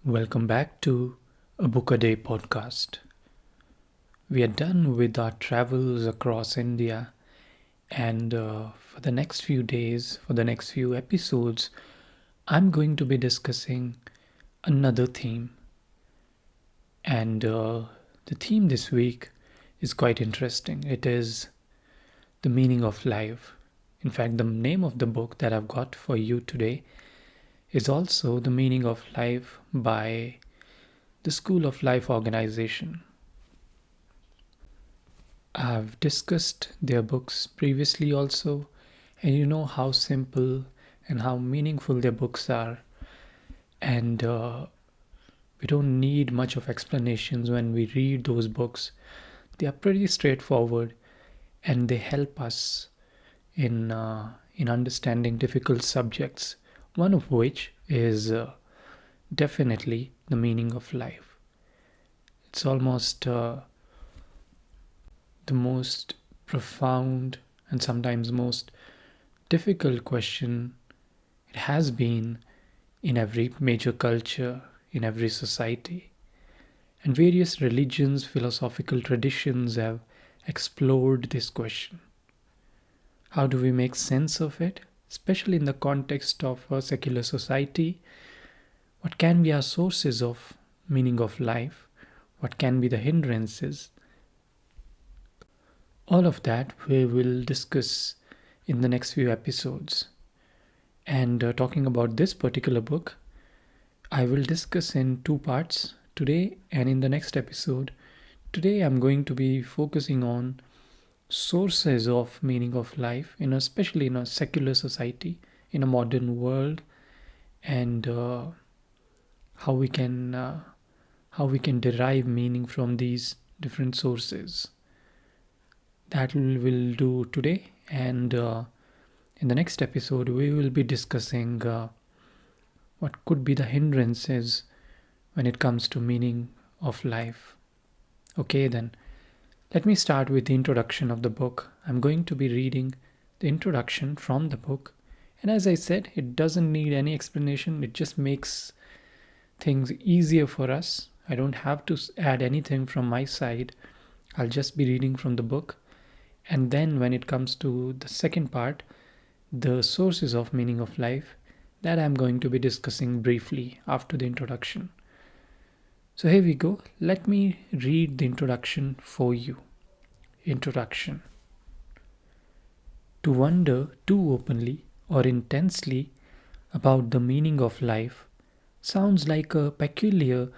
Welcome back to a Book a Day podcast. We are done with our travels across India, and for the next few days, for the next few episodes, I'm going to be discussing another theme. And the theme this week is quite interesting. It is the meaning of life. In fact, the name of the book that I've got for you today is also The Meaning of Life by the School of Life organization. I've discussed their books previously also, and you know how simple and how meaningful their books are. And we don't need much of explanations when we read those books. They are pretty straightforward, and they help us in understanding difficult subjects. One of which is definitely the meaning of life. It's almost the most profound and sometimes most difficult question it has been in every major culture, in every society. And various religions, philosophical traditions have explored this question. How do we make sense of it, especially in the context of a secular society? What can be our sources of meaning of life? What can be the hindrances? All of that we will discuss in the next few episodes. And talking about this particular book, I will discuss in two parts today and in the next episode. Today I'm going to be focusing on sources of meaning of life, especially in a secular society, in a modern world, and how we can derive meaning from these different sources. That we will do today, and in the next episode we will be discussing what could be the hindrances when it comes to meaning of life. Okay, then let me start with the introduction of the book. I'm going to be reading the introduction from the book, and as I said, it doesn't need any explanation. It just makes things easier for us. I don't have to add anything from my side. I'll just be reading from the book. And then when it comes to the second part, the sources of meaning of life, that I'm going to be discussing briefly after the introduction. So here we go. Let me read the introduction for you. Introduction. To wonder too openly or intensely about the meaning of life sounds like a peculiar,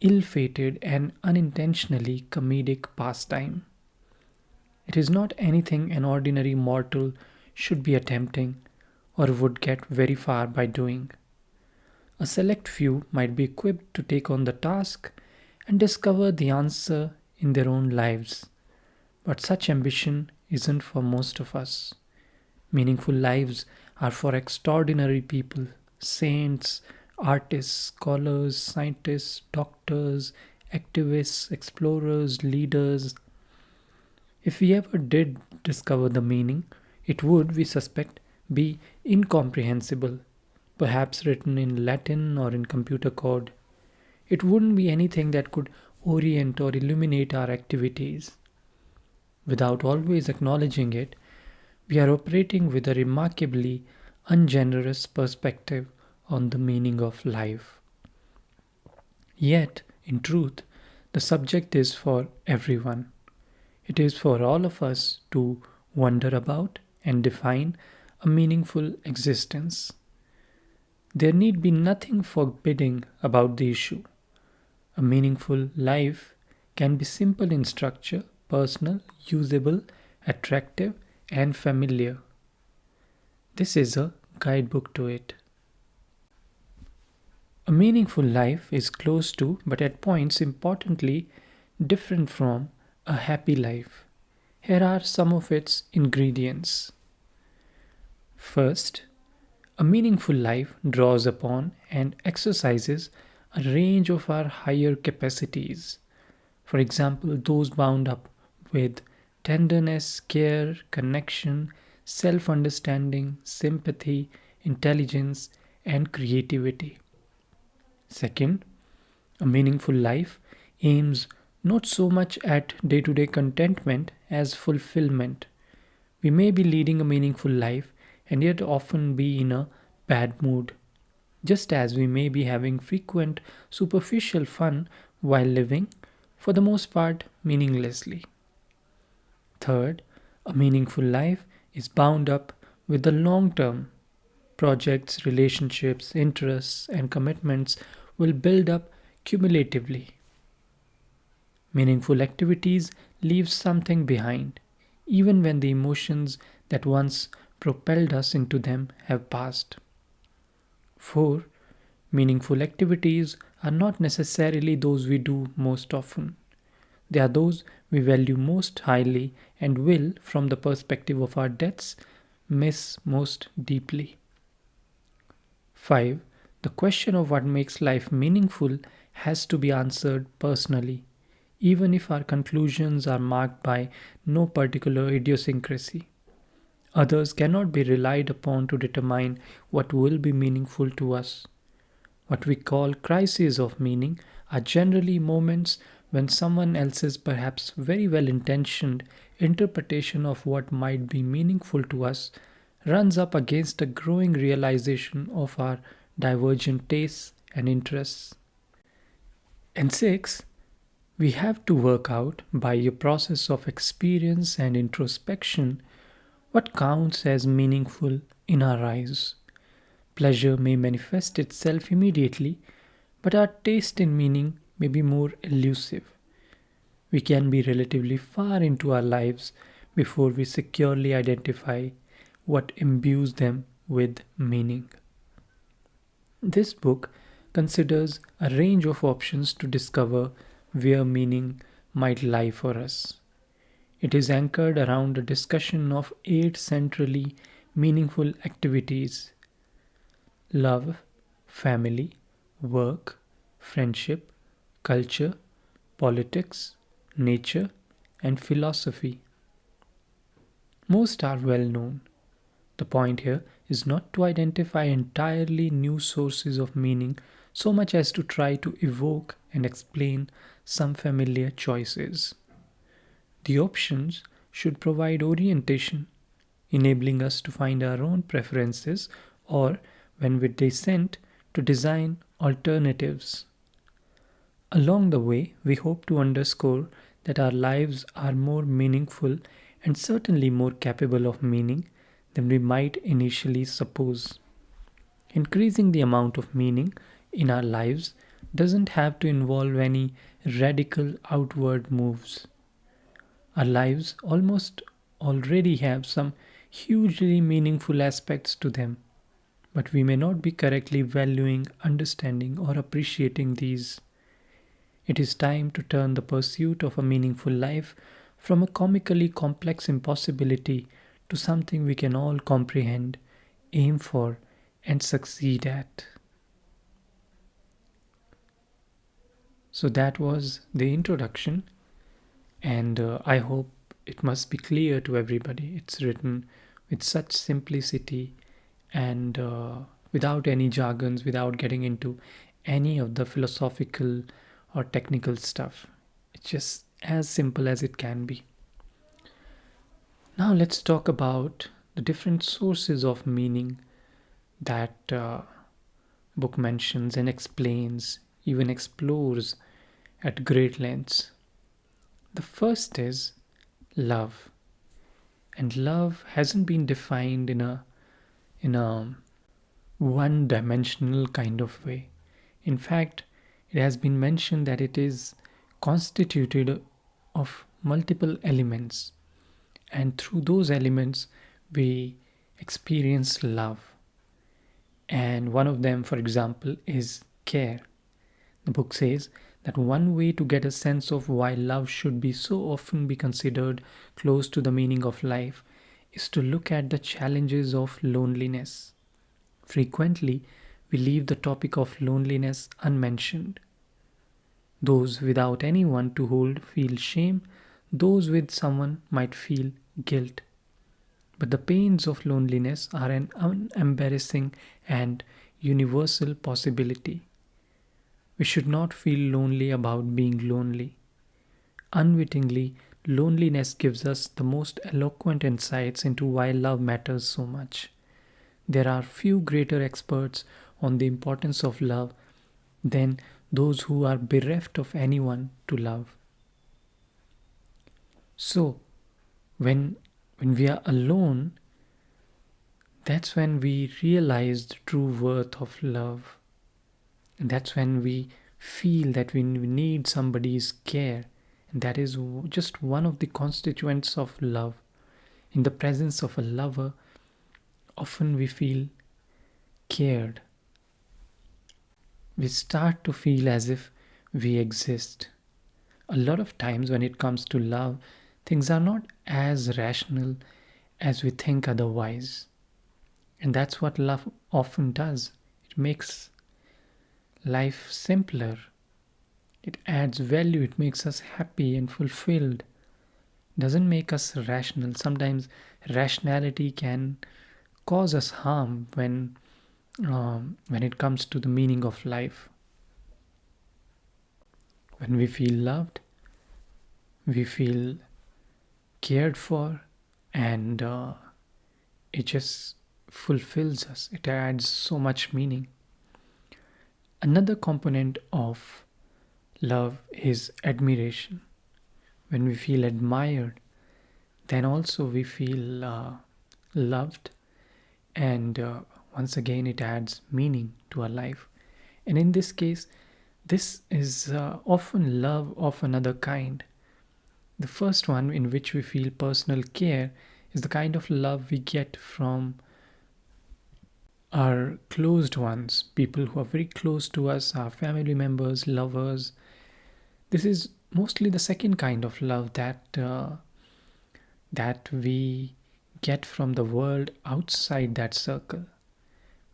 ill-fated and unintentionally comedic pastime. It is not anything an ordinary mortal should be attempting or would get very far by doing. A select few might be equipped to take on the task and discover the answer in their own lives. But such ambition isn't for most of us. Meaningful lives are for extraordinary people, saints, artists, scholars, scientists, doctors, activists, explorers, leaders. If we ever did discover the meaning, it would, we suspect, be incomprehensible, perhaps written in Latin or in computer code. It wouldn't be anything that could orient or illuminate our activities. Without always acknowledging it, we are operating with a remarkably ungenerous perspective on the meaning of life. Yet, in truth, the subject is for everyone. It is for all of us to wonder about and define a meaningful existence. There need be nothing forbidding about the issue. A meaningful life can be simple in structure, personal, usable, attractive, and familiar. This is a guidebook to it. A meaningful life is close to, but at points importantly, different from a happy life. Here are some of its ingredients. First, a meaningful life draws upon and exercises a range of our higher capacities. For example, those bound up with tenderness, care, connection, self understanding, sympathy, intelligence, and creativity. Second, A meaningful life aims not so much at day to day contentment as fulfillment. We may be leading a meaningful life and yet often be in a bad mood, just as we may be having frequent superficial fun while living, for the most part, meaninglessly. Third, a meaningful life is bound up with the long term. Projects, relationships, interests, and commitments will build up cumulatively. Meaningful activities leave something behind, even when the emotions that once propelled us into them have passed. 4. Meaningful activities are not necessarily those we do most often. They are those we value most highly and will, from the perspective of our deaths, miss most deeply. 5. The question of what makes life meaningful has to be answered personally, even if our conclusions are marked by no particular idiosyncrasy. Others cannot be relied upon to determine what will be meaningful to us. What we call crises of meaning are generally moments when someone else's perhaps very well intentioned interpretation of what might be meaningful to us runs up against a growing realization of our divergent tastes and interests. And 6, we have to work out by a process of experience and introspection what counts as meaningful in our eyes. Pleasure may manifest itself immediately, but our taste in meaning may be more elusive. We can be relatively far into our lives before we securely identify what imbues them with meaning. This book considers a range of options to discover where meaning might lie for us. It is anchored around a discussion of 8 centrally meaningful activities: love, family, work, friendship, culture, politics, nature, and philosophy. Most are well known. The point here is not to identify entirely new sources of meaning so much as to try to evoke and explain some familiar choices. The options should provide orientation, enabling us to find our own preferences or, when we dissent, to design alternatives. Along the way, we hope to underscore that our lives are more meaningful and certainly more capable of meaning than we might initially suppose. Increasing the amount of meaning in our lives doesn't have to involve any radical outward moves. Our lives almost already have some hugely meaningful aspects to them, but we may not be correctly valuing, understanding, or appreciating these. It is time to turn the pursuit of a meaningful life from a comically complex impossibility to something we can all comprehend, aim for, and succeed at. So that was the introduction, and I hope it must be clear to everybody. It's written with such simplicity and without any jargons, without getting into any of the philosophical or technical stuff. It's just as simple as it can be. Now let's talk about the different sources of meaning that book mentions and explains, even explores at great lengths. The first is love, and love hasn't been defined in a one-dimensional kind of way. In fact, it has been mentioned that it is constituted of multiple elements, and through those elements, we experience love. And one of them, for example, is care. The book says that one way to get a sense of why love should be so often be considered close to the meaning of life is to look at the challenges of loneliness. Frequently, we leave the topic of loneliness unmentioned. Those without anyone to hold feel shame, those with someone might feel guilt. But the pains of loneliness are an unembarrassing and universal possibility. We should not feel lonely about being lonely. Unwittingly, loneliness gives us the most eloquent insights into why love matters so much. There are few greater experts on the importance of love than those who are bereft of anyone to love. So, when when we are alone, that's when we realize the true worth of love. And that's when we feel that we need somebody's care. And that is just one of the constituents of love. In the presence of a lover, often we feel cared. We start to feel as if we exist. A lot of times, when it comes to love, things are not as rational as we think otherwise. And that's what love often does. It makes life simpler. It adds value. It makes us happy and fulfilled. Doesn't make us rational. Sometimes rationality can cause us harm when it comes to the meaning of life. When we feel loved, we feel cared for, and it just fulfills us. It adds so much meaning. Another component of love is admiration. When we feel admired, then also we feel loved, and once again it adds meaning to our life. And in this case, this is often love of another kind. The first one, in which we feel personal care, is the kind of love we get from our closed ones, people who are very close to us, our family members, lovers. This is mostly the second kind of love that we get from the world outside that circle.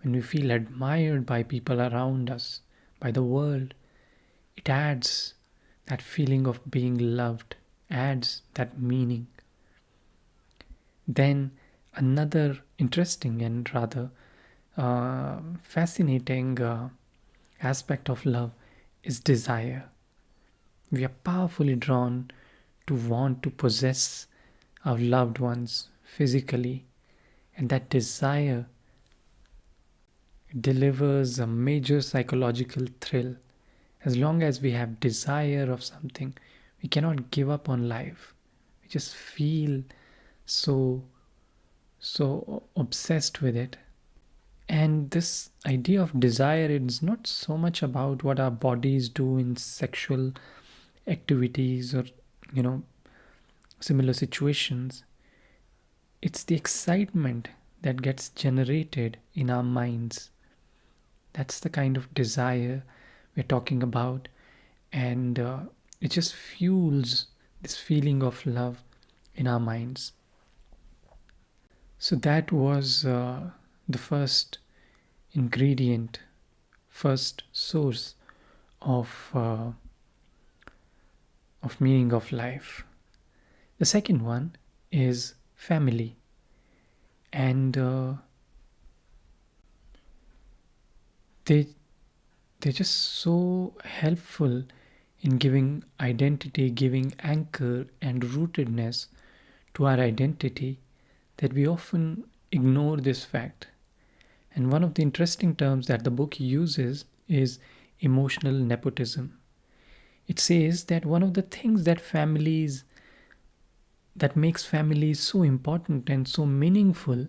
When we feel admired by people around us, by the world, it adds that feeling of being loved, adds that meaning. Then another interesting and rather fascinating aspect of love is desire. We are powerfully drawn to want to possess our loved ones physically, and that desire delivers a major psychological thrill. As long as we have desire of something, we cannot give up on life. We just feel so obsessed with it. And this idea of desire is not so much about what our bodies do in sexual activities or you know similar situations. It's the excitement that gets generated in our minds. That's the kind of desire we're talking about, and it just fuels this feeling of love in our minds. So that was the first ingredient, first source of meaning of life. The second one is family, and they they're just so helpful in giving identity, giving anchor and rootedness to our identity, that we often ignore this fact. And one of the interesting terms that the book uses is emotional nepotism. It says that one of the things that makes families so important and so meaningful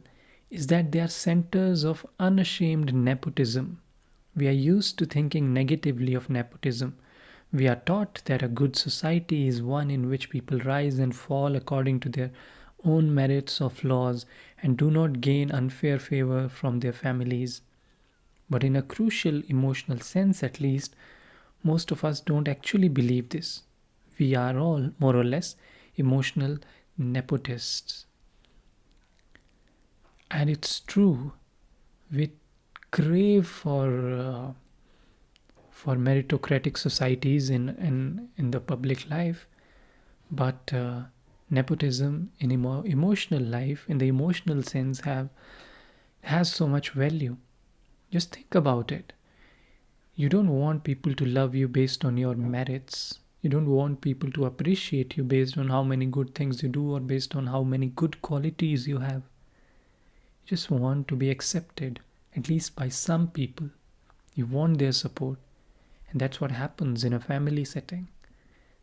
is that they are centers of unashamed nepotism. We are used to thinking negatively of nepotism. We are taught that a good society is one in which people rise and fall according to their own merits or flaws and do not gain unfair favor from their families. But in a crucial emotional sense, at least, most of us don't actually believe this. We are all, more or less, emotional nepotists. And it's true, we crave for meritocratic societies in the public life, but nepotism in emotional life, in the emotional sense, has so much value. Just think about it. You don't want people to love you based on your merits. You don't want people to appreciate you based on how many good things you do or based on how many good qualities you have. You just want to be accepted, at least by some people. You want their support. And that's what happens in a family setting.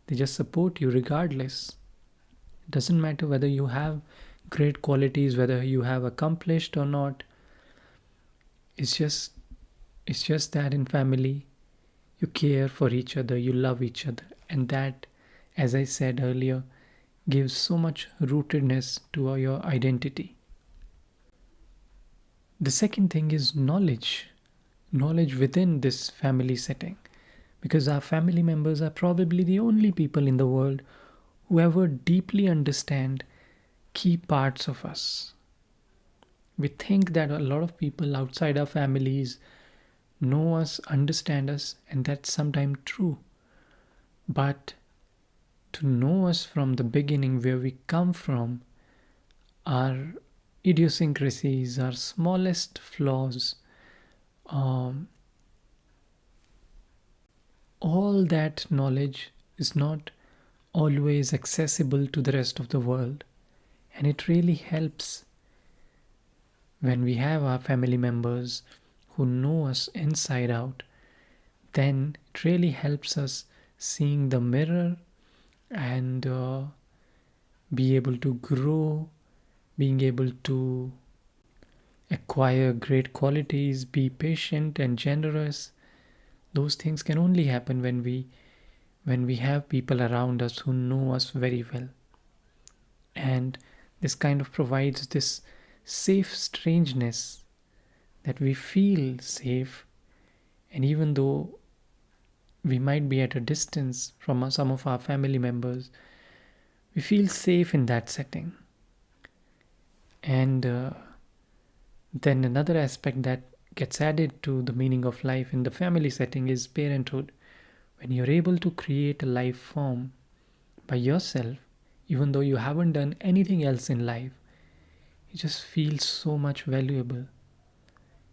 They just support you regardless. It doesn't matter whether you have great qualities, whether you have accomplished or not. It's just it's just that in family you care for each other, you love each other, and that, as I said earlier, gives so much rootedness to your identity. The second thing is knowledge within this family setting, because our family members are probably the only people in the world who ever deeply understand key parts of us. We think that a lot of people outside our families know us, understand us, and that's sometimes true. But to know us from the beginning, where we come from, our idiosyncrasies, our smallest flaws, um, all that knowledge is not always accessible to the rest of the world. And it really helps when we have our family members who know us inside out. Then it really helps us seeing the mirror and be able to grow, being able to acquire great qualities, be patient and generous. Those things can only happen when we have people around us who know us very well. And this kind of provides this safe strangeness, that we feel safe, and even though we might be at a distance from some of our family members, we feel safe in that setting. And then another aspect that gets added to the meaning of life in the family setting is parenthood. When you're able to create a life form by yourself, even though you haven't done anything else in life, you just feel so much valuable.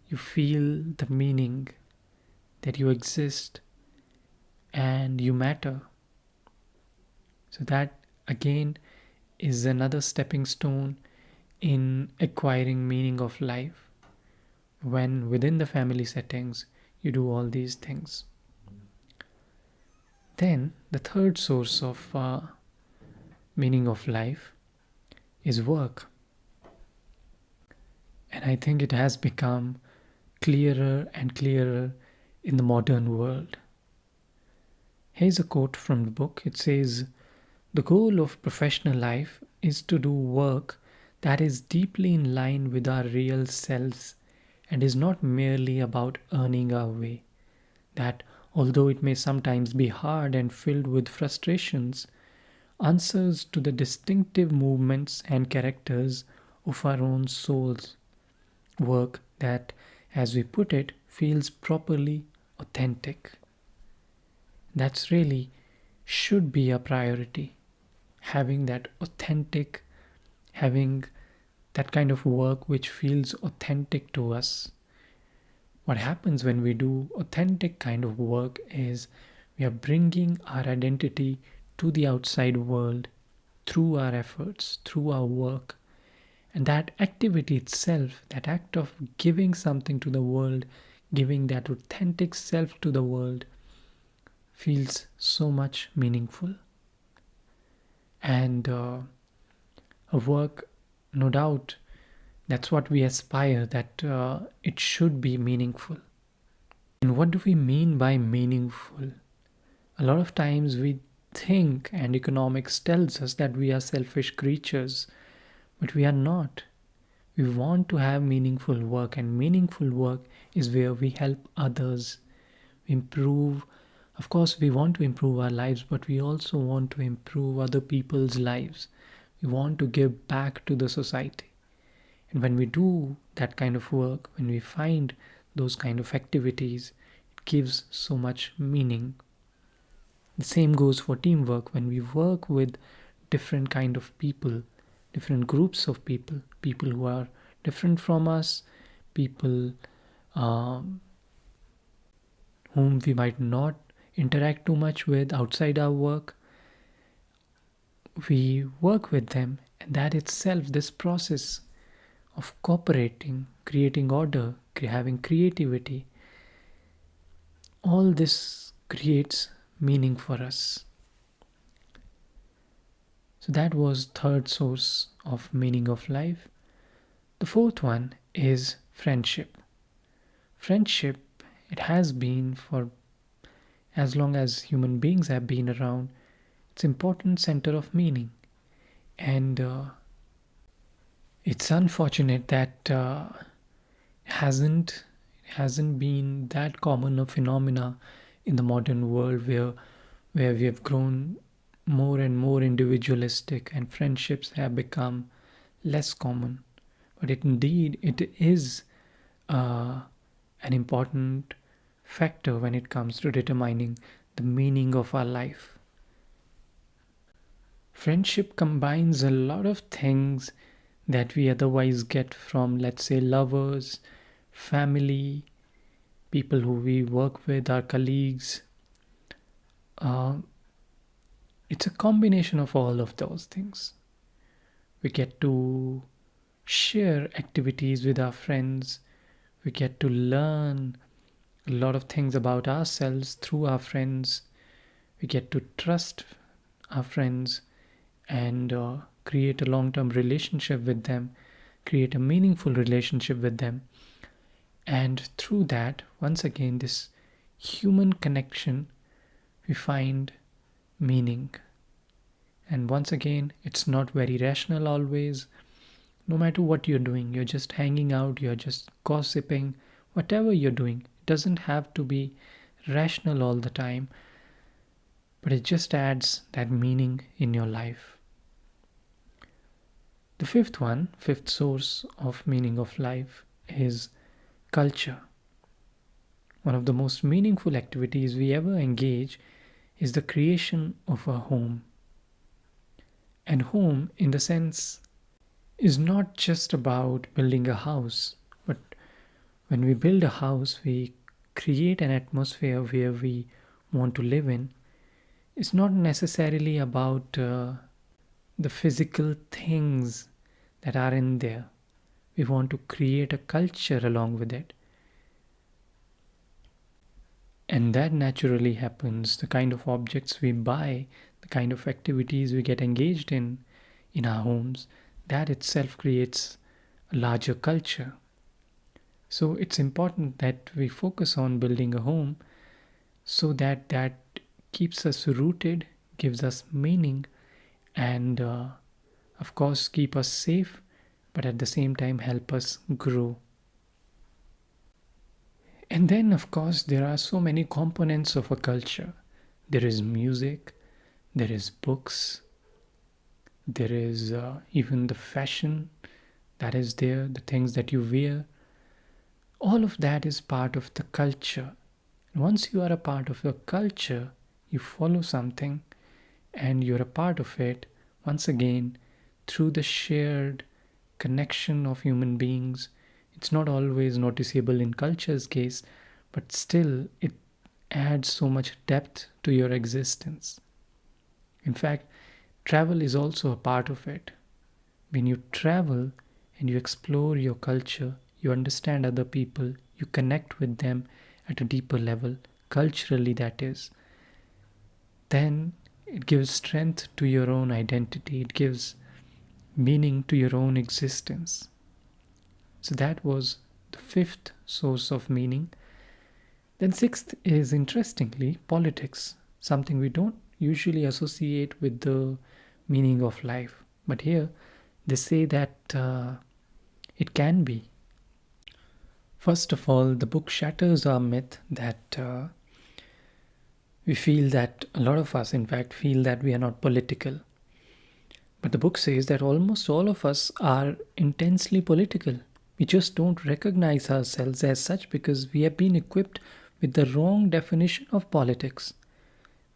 You feel the meaning that you exist and you matter. So that again is another stepping stone in acquiring meaning of life, when within the family settings you do all these things. Then the third source of meaning of life is work. And I think it has become clearer and clearer in the modern world. Here's a quote from the book. It says, "The goal of professional life is to do work that is deeply in line with our real selves and is not merely about earning our way. That, although it may sometimes be hard and filled with frustrations, answers to the distinctive movements and characters of our own souls. Work that, as we put it, feels properly authentic." That's really should be a priority. Having that authentic, having that kind of work which feels authentic to us. What happens when we do authentic kind of work is we are bringing our identity to the outside world through our efforts, through our work. And that activity itself, that act of giving something to the world, giving that authentic self to the world, feels so much meaningful. And a work, no doubt, that's what we aspire, that it should be meaningful. And what do we mean by meaningful? A lot of times we think, and economics tells us that we are selfish creatures, but we are not. We want to have meaningful work, and meaningful work is where we help others improve. Of course, we want to improve our lives, but we also want to improve other people's lives. We want to give back to the society. And when we do that kind of work, when we find those kind of activities, it gives so much meaning. The same goes for teamwork. When we work with different kind of people, different groups of people, people who are different from us, people who whom we might not interact too much with outside our work, we work with them, and that itself, this process of cooperating, creating order, having creativity, all this creates meaning for us. So that was third source of meaning of life. The fourth one is friendship. Friendship, it has been for as long as human beings have been around, it's important center of meaning. And it's unfortunate that hasn't hasn't been that common a phenomena in the modern world, where we have grown more and more individualistic and friendships have become less common. But indeed it is uh, an important factor when it comes to determining the meaning of our life. Friendship combines a lot of things that we otherwise get from, let's say, lovers, family, people who we work with, our colleagues. Uh, it's a combination of all of those things. We get to share activities with our friends, we get to learn a lot of things about ourselves through our friends, we get to trust our friends and create a long term relationship with them, create a meaningful relationship with them. And through that, once again, this human connection, we find meaning. And once again, it's not very rational always. No matter what you're doing, you're just hanging out, you're just gossiping, whatever you're doing, it doesn't have to be rational all the time, but it just adds that meaning in your life. The fifth source of meaning of life is culture. One of the most meaningful activities we ever engage is the creation of a home. And home, in the sense, is not just about building a house, but when we build a house, we create an atmosphere where we want to live in. It's not necessarily about the physical things that are in there. We want to create a culture along with it. And that naturally happens. The kind of objects we buy, the kind of activities we get engaged in our homes, that itself creates a larger culture. So it's important that we focus on building a home so that that keeps us rooted, gives us meaning, and of course keep us safe, but at the same time help us grow. And then, of course, there are so many components of a culture. There is music, there is books, there is even the fashion that is there, the things that you wear. All of that is part of the culture. Once you are a part of the culture, you follow something and you're a part of it, once again, through the shared connection of human beings. It's not always noticeable in culture's case, but still it adds so much depth to your existence. In fact, travel is also a part of it. When you travel and you explore your culture, you understand other people, you connect with them at a deeper level, culturally that is, then it gives strength to your own identity, it gives meaning to your own existence. So that was the fifth source of meaning. Then, sixth is interestingly politics, something we don't usually associate with the meaning of life. But here they say that it can be. First of all, the book shatters our myth that we feel that a lot of us, in fact, feel that we are not political. But the book says that almost all of us are intensely political. We just don't recognize ourselves as such because we have been equipped with the wrong definition of politics.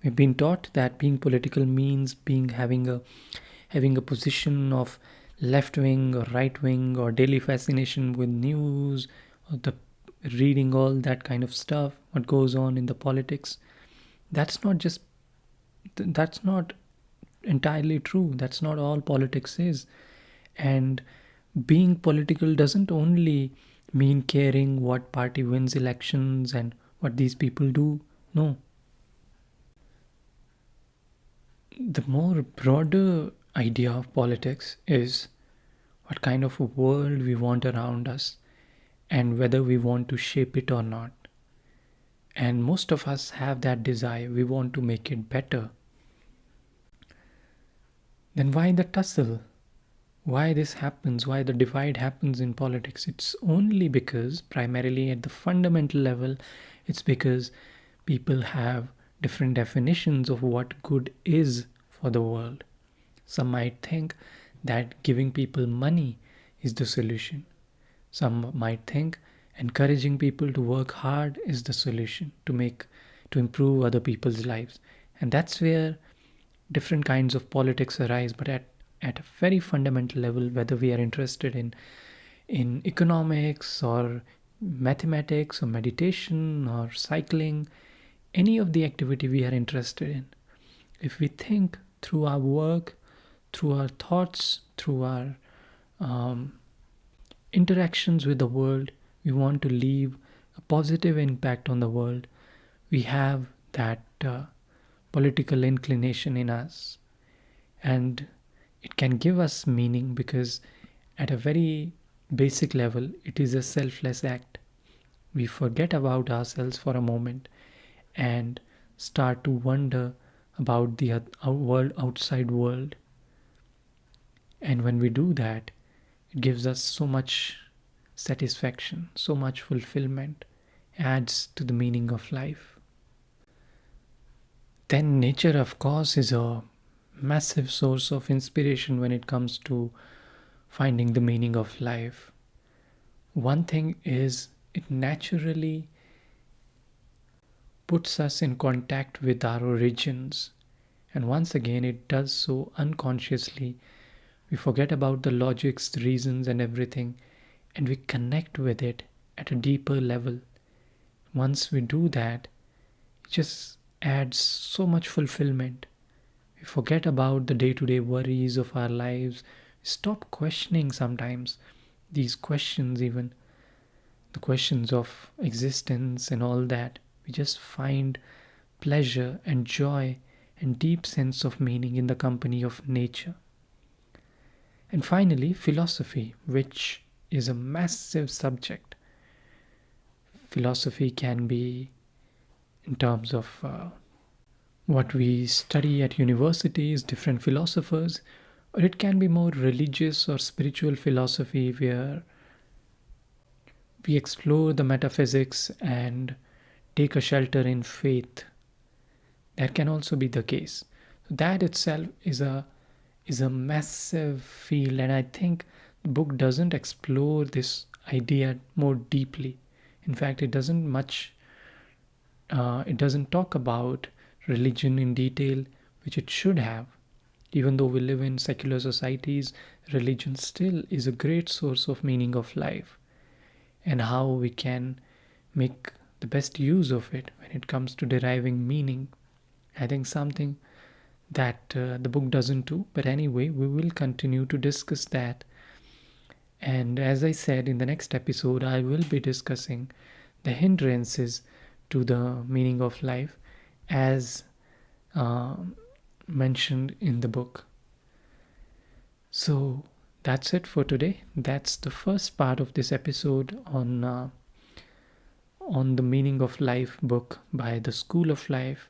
We've been taught that being political means being having a position of left wing or right wing or daily fascination with news or the reading all that kind of stuff, what goes on in the politics, that's not just that's not entirely true. That's not all politics is. And being political doesn't only mean caring what party wins elections and what these people do. No, the more broader idea of politics is what kind of a world we want around us and whether we want to shape it or not. And most of us have that desire. We want to make it better. Then why the tussle? Why this happens? Why the divide happens in politics? It's only because, primarily at the fundamental level, it's because people have different definitions of what good is for the world. Some might think that giving people money is the solution. Some might think encouraging people to work hard is the solution to improve other people's lives. And that's where different kinds of politics arise. But at a very fundamental level, whether we are interested in economics or mathematics or meditation or cycling, any of the activity we are interested in, if we think through our work, through our thoughts, through our interactions with the world, we want to leave a positive impact on the world, we have that political inclination in us. And it can give us meaning because, at a very basic level, it is a selfless act. We forget about ourselves for a moment and start to wonder about the world, outside world. And when we do that, it gives us so much satisfaction, so much fulfillment, adds to the meaning of life. Then nature, of course, is a massive source of inspiration when it comes to finding the meaning of life. One thing is, it naturally puts us in contact with our origins. And once again, it does so unconsciously. We forget about the logics, the reasons, and everything, and we connect with it at a deeper level. Once we do that, it just adds so much fulfillment. We forget about the day to day worries of our lives. We stop questioning sometimes these questions, even the questions of existence and all that. We just find pleasure and joy and deep sense of meaning in the company of nature. And finally, philosophy, which is a massive subject. Philosophy can be in terms of what we study at universities, different philosophers, or it can be more religious or spiritual philosophy where we explore the metaphysics and take a shelter in faith. That can also be the case. So that itself is a massive field, and I think the book doesn't explore this idea more deeply. In fact, it doesn't talk about religion in detail, which it should have. Even though we live in secular societies, religion still is a great source of meaning of life, and how we can make the best use of it when it comes to deriving meaning. I think something that the book doesn't do, but anyway, we will continue to discuss that. And as I said, in the next episode, I will be discussing the hindrances to the meaning of life as uh, mentioned in the book. So that's it for today. That's the first part of this episode on the Meaning of Life book by the School of Life.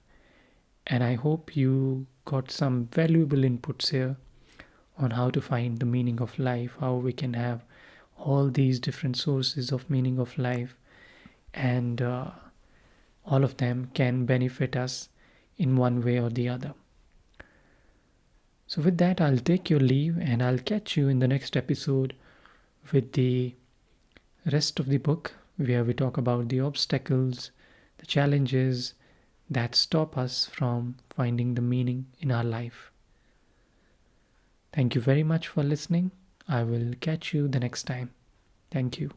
And I hope you got some valuable inputs here on how to find the meaning of life, how we can have all these different sources of meaning of life, and all of them can benefit us in one way or the other. So with that, I'll take your leave and I'll catch you in the next episode with the rest of the book, where we talk about the obstacles, the challenges that stop us from finding the meaning in our life. Thank you very much for listening. I will catch you the next time. Thank you.